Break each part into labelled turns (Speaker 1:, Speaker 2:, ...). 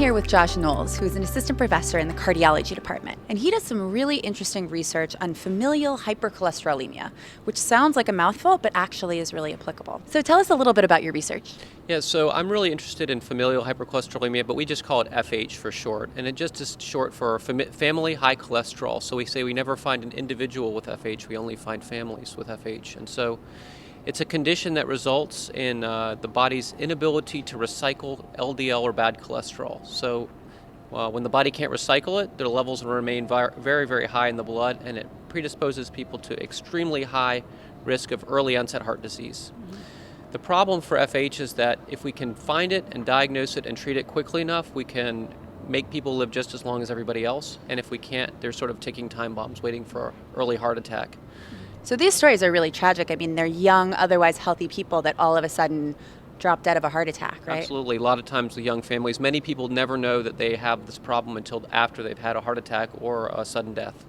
Speaker 1: here with Josh Knowles, who's an assistant professor in the cardiology department, and he does some really interesting research on familial hypercholesterolemia, which sounds like a mouthful, but actually is really applicable. So tell us a little bit about your research.
Speaker 2: Yeah, so I'm really interested in familial hypercholesterolemia, but we just call it FH for short, and it just is short for family high cholesterol. So we say we never find an individual with FH, we only find families with FH. And so it's a condition that results in the body's inability to recycle LDL or bad cholesterol. So when the body can't recycle it, their levels will remain very, very high in the blood, and it predisposes people to extremely high risk of early onset heart disease. Mm-hmm. The problem for FH is that if we can find it and diagnose it and treat it quickly enough, we can make people live just as long as everybody else. And if we can't, they're sort of ticking time bombs waiting for early heart attack.
Speaker 1: So these stories are really tragic. I mean, they're young, otherwise healthy people that all of a sudden drop dead of a heart attack, right?
Speaker 2: Absolutely. A lot of times the young families, many people never know that they have this problem until after they've had a heart attack or a sudden death.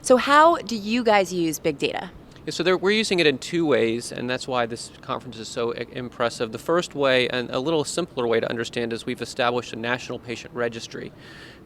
Speaker 1: So how do you guys use big data?
Speaker 2: Yeah, so we're using it in two ways, and that's why this conference is so impressive. The first way, and a little simpler way to understand, is we've established a national patient registry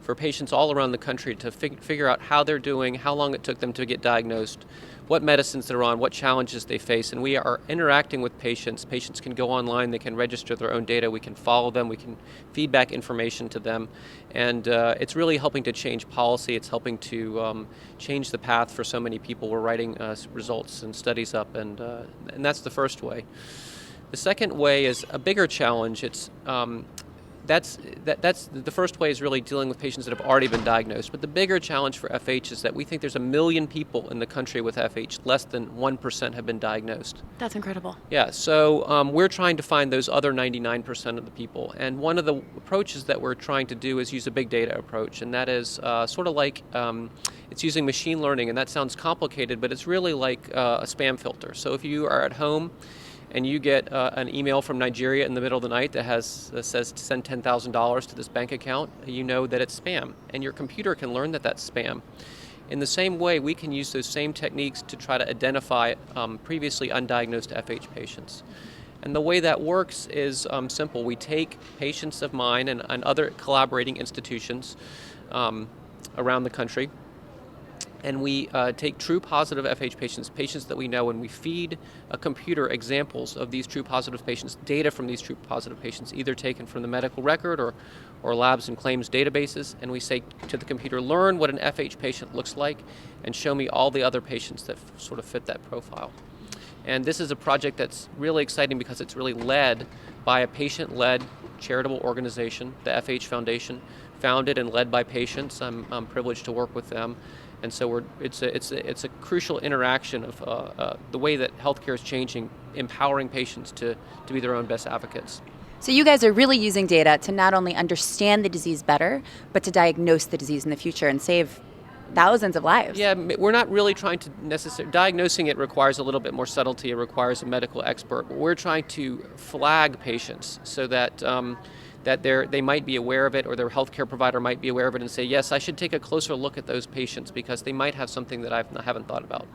Speaker 2: for patients all around the country to figure out how they're doing, how long it took them to get diagnosed, what medicines they're on, what challenges they face, and we are interacting with patients. Patients can go online, they can register their own data, we can follow them, we can feed back information to them, and it's really helping to change policy. It's helping to change the path for so many people. We're writing results and studies up, and that's the first way. The second way is a bigger challenge. It's that's the first way is really dealing with patients that have already been diagnosed. But the bigger challenge for FH is that we think there's 1 million people in the country with FH. Less than 1% have been diagnosed.
Speaker 1: That's incredible.
Speaker 2: Yeah, so we're trying to find those other 99% of the people. And one of the approaches that we're trying to do is use a big data approach. And that is sort of like it's using machine learning. And that sounds complicated, but it's really like a spam filter. So if you are at home and you get an email from Nigeria in the middle of the night that says to send $10,000 to this bank account, you know that it's spam, and your computer can learn that that's spam. In the same way, we can use those same techniques to try to identify previously undiagnosed FH patients. And the way that works is simple. We take patients of mine and other collaborating institutions around the country, and we take true positive FH patients that we know, and we feed a computer examples of these true positive patients, data from these true positive patients, either taken from the medical record or labs and claims databases, and we say to the computer, learn what an FH patient looks like and show me all the other patients that sort of fit that profile. And this is a project that's really exciting because it's really led by a patient-led charitable organization, the FH Foundation, founded and led by patients. I'm privileged to work with them. And so it's a crucial interaction of the way that healthcare is changing, empowering patients to be their own best advocates.
Speaker 1: So you guys are really using data to not only understand the disease better, but to diagnose the disease in the future and save thousands of lives.
Speaker 2: Yeah, we're not really trying to necessarily, diagnosing it requires a little bit more subtlety, it requires a medical expert. But we're trying to flag patients so that they might be aware of it, or their healthcare provider might be aware of it and say, yes, I should take a closer look at those patients because they might have something that I haven't thought about.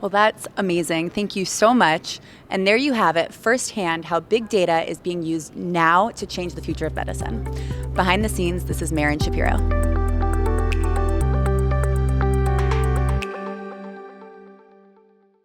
Speaker 1: Well, that's amazing. Thank you so much. And there you have it, firsthand, how big data is being used now to change the future of medicine. Behind the scenes, this is Maren Shapiro.